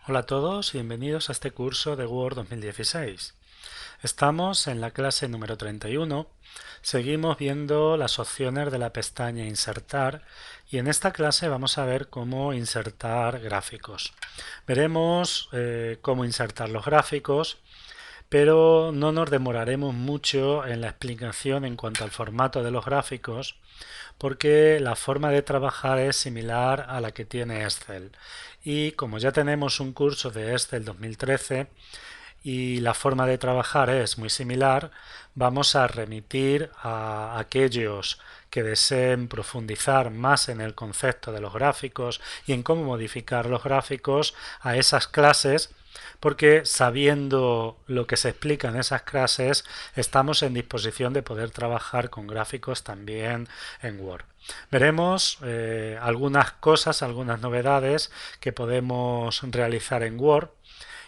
Hola a todos y bienvenidos a este curso de Word 2016. Estamos en la clase número 31. Seguimos viendo las opciones de la pestaña Insertar y en esta clase vamos a ver cómo insertar gráficos. Veremos cómo insertar los gráficos, pero no nos demoraremos mucho en la explicación en cuanto al formato de los gráficos, porque la forma de trabajar es similar a la que tiene Excel. Y como ya tenemos un curso de Excel 2013 y la forma de trabajar es muy similar, vamos a remitir a aquellos que deseen profundizar más en el concepto de los gráficos y en cómo modificar los gráficos a esas clases, porque sabiendo lo que se explica en esas clases estamos en disposición de poder trabajar con gráficos también en Word. Veremos algunas cosas, algunas novedades que podemos realizar en Word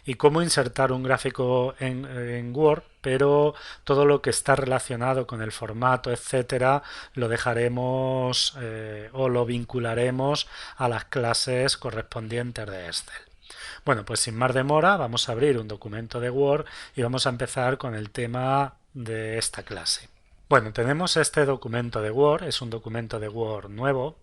y cómo insertar un gráfico en Word, pero todo lo que está relacionado con el formato, etcétera, lo dejaremos o lo vincularemos a las clases correspondientes de Excel. Bueno, pues sin más demora vamos a abrir un documento de Word y vamos a empezar con el tema de esta clase. Bueno, tenemos este documento de Word, es un documento de Word nuevo,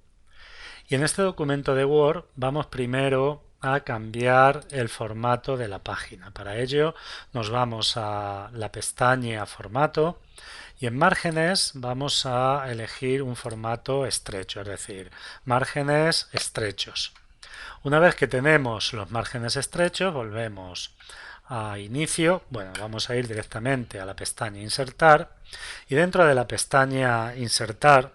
y en este documento de Word vamos primero a cambiar el formato de la página. Para ello nos vamos a la pestaña Formato y en Márgenes vamos a elegir un formato estrecho, es decir, márgenes estrechos. Una vez que tenemos los márgenes estrechos, volvemos a Inicio. Bueno, vamos a ir directamente a la pestaña Insertar y dentro de la pestaña Insertar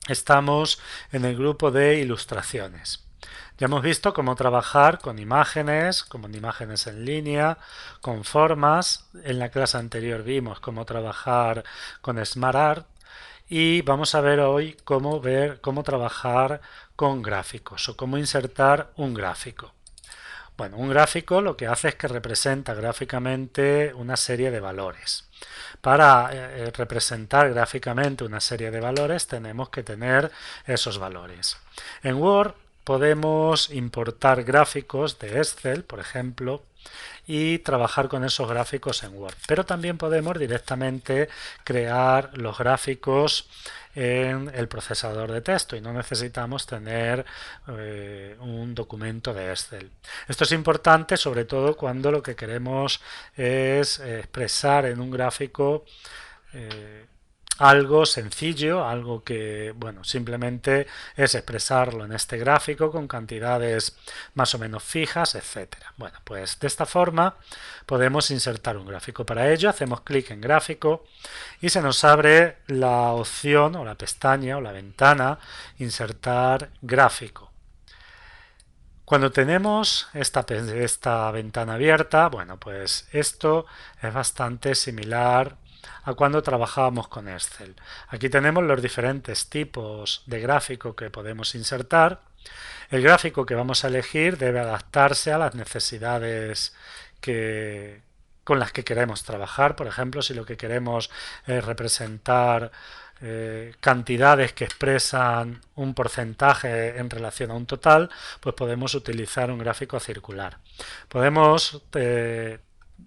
estamos en el grupo de ilustraciones. Ya hemos visto cómo trabajar con imágenes, como imágenes en línea, con formas. En la clase anterior vimos cómo trabajar con SmartArt y vamos a ver hoy cómo trabajar con gráficos o cómo insertar un gráfico. Bueno, un gráfico lo que hace es que representa gráficamente una serie de valores. Para representar gráficamente una serie de valores tenemos que tener esos valores. En Word podemos importar gráficos de Excel, por ejemplo, y trabajar con esos gráficos en Word. Pero también podemos directamente crear los gráficos en el procesador de texto y no necesitamos tener un documento de Excel. Esto es importante sobre todo cuando lo que queremos es expresar en un gráfico algo sencillo, algo que, bueno, simplemente es expresarlo en este gráfico con cantidades más o menos fijas, etcétera. Bueno, pues de esta forma podemos insertar un gráfico. Para ello hacemos clic en gráfico y se nos abre la opción o la pestaña o la ventana insertar gráfico. Cuando tenemos esta ventana abierta, bueno, pues esto es bastante similar a cuando trabajábamos con Excel. Aquí tenemos los diferentes tipos de gráfico que podemos insertar. El gráfico que vamos a elegir debe adaptarse a las necesidades con las que queremos trabajar. Por ejemplo, si lo que queremos es representar cantidades que expresan un porcentaje en relación a un total, pues podemos utilizar un gráfico circular. Podemos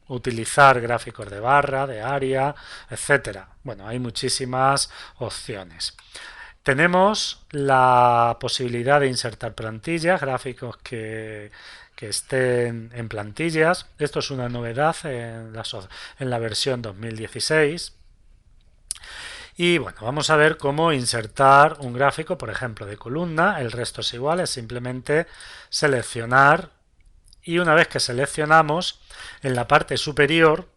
utilizar gráficos de barra, de área, etcétera. Bueno, hay muchísimas opciones. Tenemos la posibilidad de insertar plantillas, gráficos que estén en plantillas. Esto es una novedad en la versión 2016. Y bueno, vamos a ver cómo insertar un gráfico, por ejemplo, de columna. El resto es igual, es simplemente seleccionar y una vez que seleccionamos, en la parte superior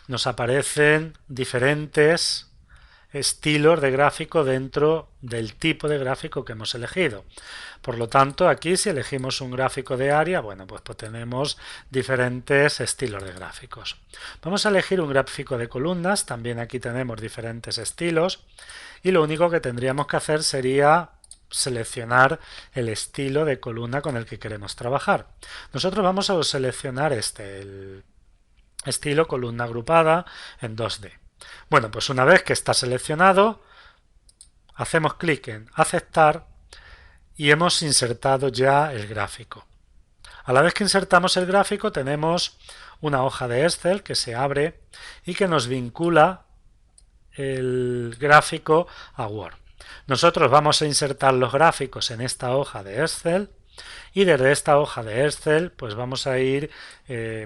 nos aparecen diferentes estilos de gráfico dentro del tipo de gráfico que hemos elegido. Por lo tanto, aquí si elegimos un gráfico de área, bueno, pues tenemos diferentes estilos de gráficos. Vamos a elegir un gráfico de columnas, también aquí tenemos diferentes estilos y lo único que tendríamos que hacer sería seleccionar el estilo de columna con el que queremos trabajar. Nosotros vamos a seleccionar el estilo columna agrupada en 2D. Bueno, pues una vez que está seleccionado, hacemos clic en aceptar y hemos insertado ya el gráfico. A la vez que insertamos el gráfico tenemos una hoja de Excel que se abre y que nos vincula el gráfico a Word. Nosotros vamos a insertar los gráficos en esta hoja de Excel y desde esta hoja de Excel pues vamos a ir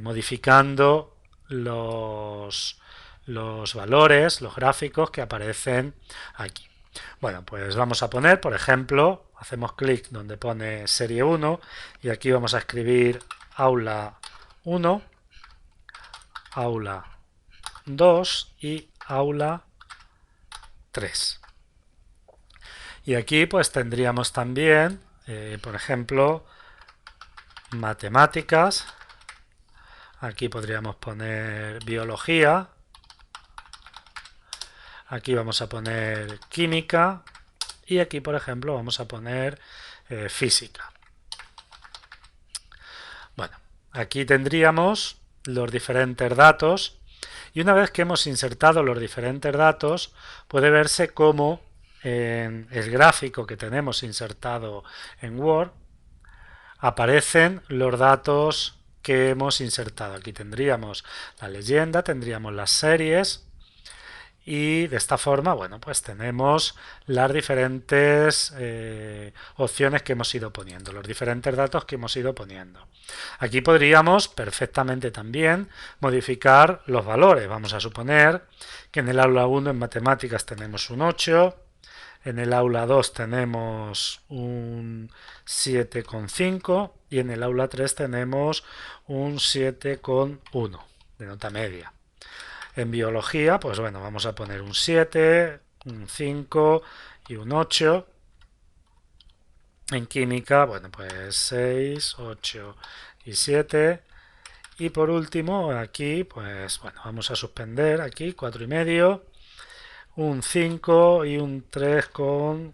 modificando los valores, los gráficos que aparecen aquí. Bueno, pues vamos a poner, por ejemplo, hacemos clic donde pone serie 1 y aquí vamos a escribir aula 1, aula 2 y aula 3. Y aquí pues tendríamos también, por ejemplo, matemáticas. Aquí podríamos poner biología. Aquí vamos a poner química. Y aquí, por ejemplo, vamos a poner física. Bueno, aquí tendríamos los diferentes datos. Y una vez que hemos insertado los diferentes datos, puede verse cómo en el gráfico que tenemos insertado en Word aparecen los datos que hemos insertado. Aquí tendríamos la leyenda, tendríamos las series y de esta forma, bueno, pues tenemos las diferentes opciones que hemos ido poniendo, los diferentes datos que hemos ido poniendo. Aquí podríamos perfectamente también modificar los valores. Vamos a suponer que en el aula 1 en matemáticas tenemos un 8, en el aula 2 tenemos un 7,5 y en el aula 3 tenemos un 7,1 de nota media. En biología, pues bueno, vamos a poner un 7, un 5 y un 8. En química, bueno, pues 6, 8 y 7. Y por último, aquí, pues bueno, vamos a suspender aquí 4,5, un 5 y un 3,4.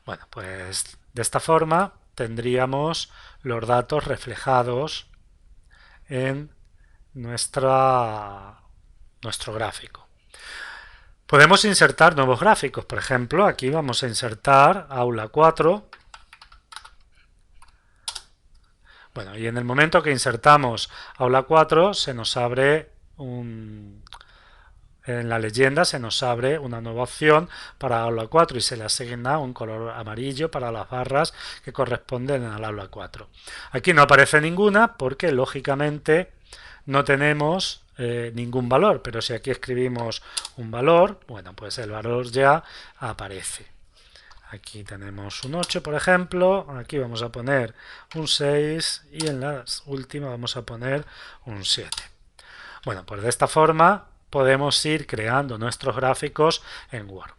Bueno, pues de esta forma tendríamos los datos reflejados en nuestro gráfico. Podemos insertar nuevos gráficos. Por ejemplo, aquí vamos a insertar aula 4. Bueno, y en el momento que insertamos aula 4 se nos abre en la leyenda se nos abre una nueva opción para aula 4 y se le asigna un color amarillo para las barras que corresponden al aula 4. Aquí no aparece ninguna porque lógicamente no tenemos ningún valor, pero si aquí escribimos un valor, bueno, pues el valor ya aparece. Aquí tenemos un 8, por ejemplo, aquí vamos a poner un 6 y en la última vamos a poner un 7. Bueno, pues de esta forma podemos ir creando nuestros gráficos en Word.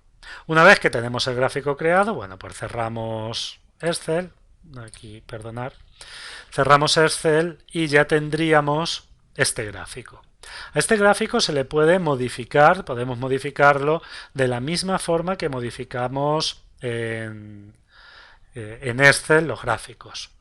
Una vez que tenemos el gráfico creado, bueno, pues cerramos Excel, aquí, perdonar, cerramos Excel y ya tendríamos este gráfico. A este gráfico se le puede modificar, podemos modificarlo de la misma forma que modificamos en Excel los gráficos.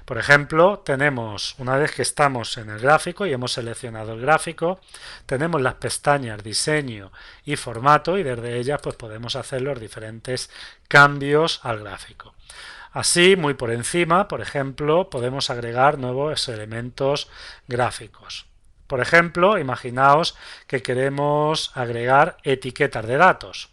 Por ejemplo, tenemos, una vez que estamos en el gráfico y hemos seleccionado el gráfico, tenemos las pestañas diseño y formato y desde ellas pues podemos hacer los diferentes cambios al gráfico. Así, muy por encima, por ejemplo, podemos agregar nuevos elementos gráficos. Por ejemplo, imaginaos que queremos agregar etiquetas de datos.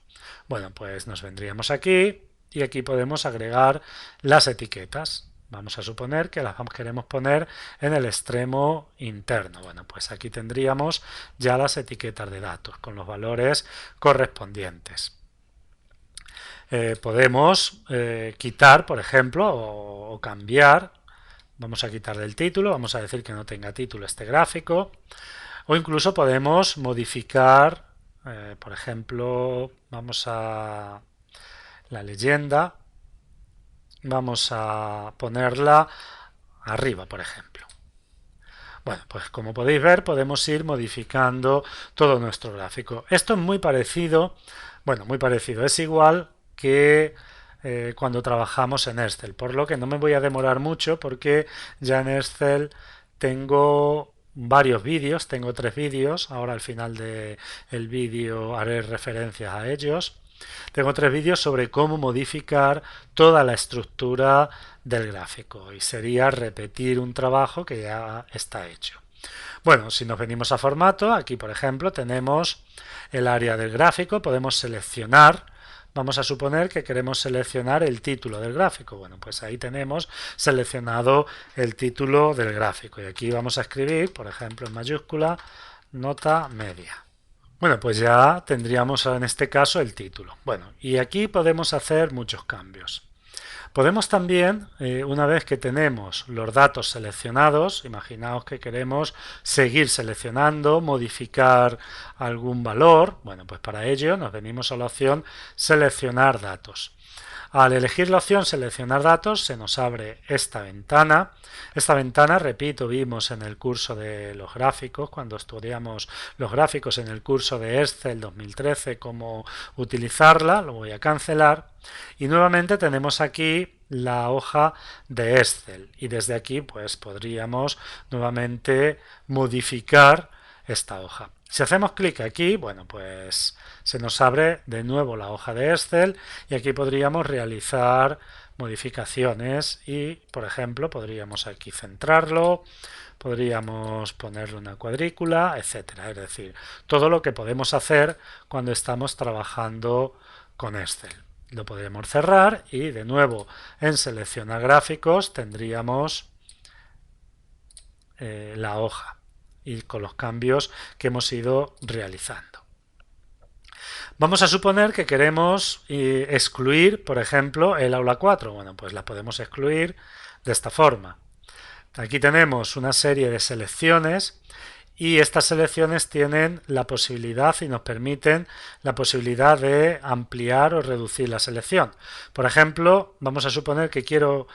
Bueno, pues nos vendríamos aquí y aquí podemos agregar las etiquetas. Vamos a suponer que las queremos poner en el extremo interno. Bueno, pues aquí tendríamos ya las etiquetas de datos con los valores correspondientes. Podemos quitar, por ejemplo, o cambiar. Vamos a quitar del título, vamos a decir que no tenga título este gráfico. O incluso podemos modificar, por ejemplo, vamos a la leyenda. Vamos a ponerla arriba, por ejemplo. Bueno, pues como podéis ver, podemos ir modificando todo nuestro gráfico. Esto es muy parecido, bueno, muy parecido, es igual que cuando trabajamos en Excel, por lo que no me voy a demorar mucho porque ya en Excel tengo varios vídeos, tengo 3 vídeos, ahora al final del vídeo haré referencias a ellos. Tengo 3 vídeos sobre cómo modificar toda la estructura del gráfico y sería repetir un trabajo que ya está hecho. Bueno, si nos venimos a formato, aquí por ejemplo tenemos el área del gráfico, podemos seleccionar. Vamos a suponer que queremos seleccionar el título del gráfico. Bueno, pues ahí tenemos seleccionado el título del gráfico. Y aquí vamos a escribir, por ejemplo, en mayúscula, nota media. Bueno, pues ya tendríamos en este caso el título. Bueno, y aquí podemos hacer muchos cambios. Podemos también, una vez que tenemos los datos seleccionados, imaginaos que queremos seguir seleccionando, modificar algún valor, bueno, pues para ello nos venimos a la opción seleccionar datos. Al elegir la opción seleccionar datos se nos abre esta ventana. Esta ventana, repito, vimos en el curso de los gráficos, cuando estudiamos los gráficos en el curso de Excel 2013, cómo utilizarla, lo voy a cancelar. Y nuevamente tenemos aquí la hoja de Excel y desde aquí pues podríamos nuevamente modificar esta hoja. Si hacemos clic aquí, bueno, pues se nos abre de nuevo la hoja de Excel y aquí podríamos realizar modificaciones y, por ejemplo, podríamos aquí centrarlo, podríamos ponerle una cuadrícula, etcétera. Es decir, todo lo que podemos hacer cuando estamos trabajando con Excel. Lo podemos cerrar y de nuevo en seleccionar gráficos tendríamos la hoja y con los cambios que hemos ido realizando. Vamos a suponer que queremos excluir, por ejemplo, el aula 4. Bueno, pues la podemos excluir de esta forma. Aquí tenemos una serie de selecciones y estas selecciones tienen la posibilidad y nos permiten la posibilidad de ampliar o reducir la selección. Por ejemplo, vamos a suponer que quiero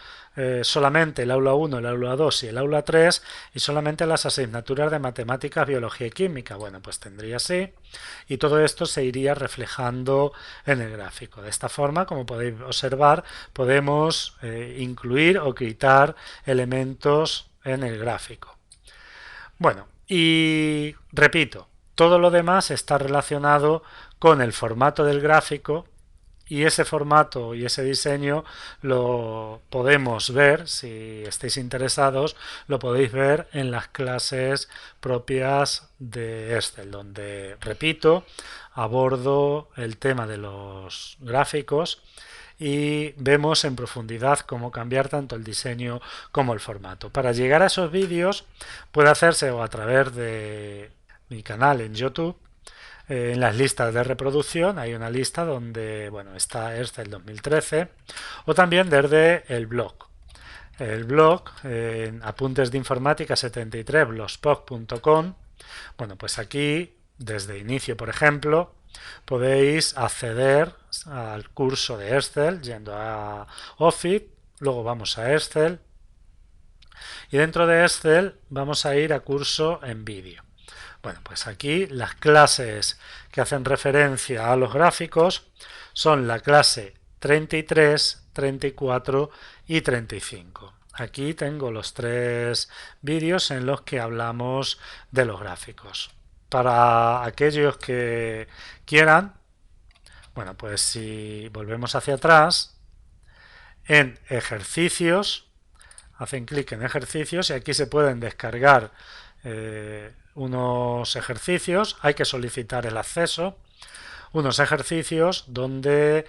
solamente el aula 1, el aula 2 y el aula 3 y solamente las asignaturas de matemáticas, biología y química. Bueno, pues tendría así y todo esto se iría reflejando en el gráfico. De esta forma, como podéis observar, podemos incluir o quitar elementos en el gráfico. Bueno, y repito, todo lo demás está relacionado con el formato del gráfico y ese formato y ese diseño lo podemos ver, si estáis interesados, lo podéis ver en las clases propias de Excel, donde, repito, abordo el tema de los gráficos y vemos en profundidad cómo cambiar tanto el diseño como el formato. Para llegar a esos vídeos puede hacerse o a través de mi canal en YouTube. En las listas de reproducción hay una lista donde bueno, está Excel 2013 o también desde el blog. El blog en apuntes de informática 73 blogspot.com. Bueno, pues aquí desde inicio, por ejemplo, podéis acceder al curso de Excel yendo a Office, luego vamos a Excel y dentro de Excel vamos a ir a curso en vídeo. Bueno, pues aquí las clases que hacen referencia a los gráficos son la clase 33, 34 y 35. Aquí tengo los 3 vídeos en los que hablamos de los gráficos. Para aquellos que quieran, bueno, pues si volvemos hacia atrás, en ejercicios, hacen clic en ejercicios y aquí se pueden descargar unos ejercicios, hay que solicitar el acceso, unos ejercicios donde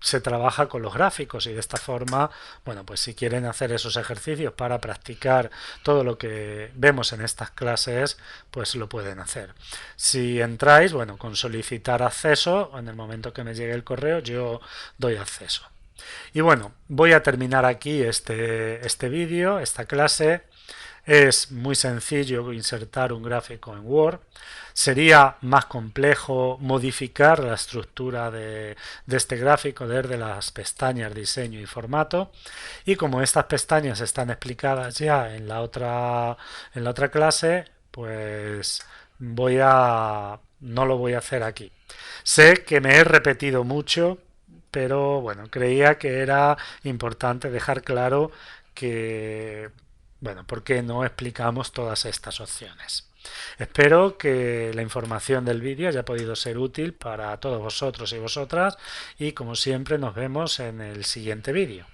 se trabaja con los gráficos y de esta forma, bueno, pues si quieren hacer esos ejercicios para practicar todo lo que vemos en estas clases, pues lo pueden hacer. Si entráis, bueno, con solicitar acceso, en el momento que me llegue el correo, yo doy acceso. Y bueno, voy a terminar aquí este vídeo, esta clase. Es muy sencillo insertar un gráfico en Word. Sería más complejo modificar la estructura de este gráfico desde las pestañas diseño y formato. Y como estas pestañas están explicadas ya en la otra clase, pues no lo voy a hacer aquí. Sé que me he repetido mucho, pero bueno, creía que era importante dejar claro que, bueno, ¿por qué no explicamos todas estas opciones? Espero que la información del vídeo haya podido ser útil para todos vosotros y vosotras y como siempre nos vemos en el siguiente vídeo.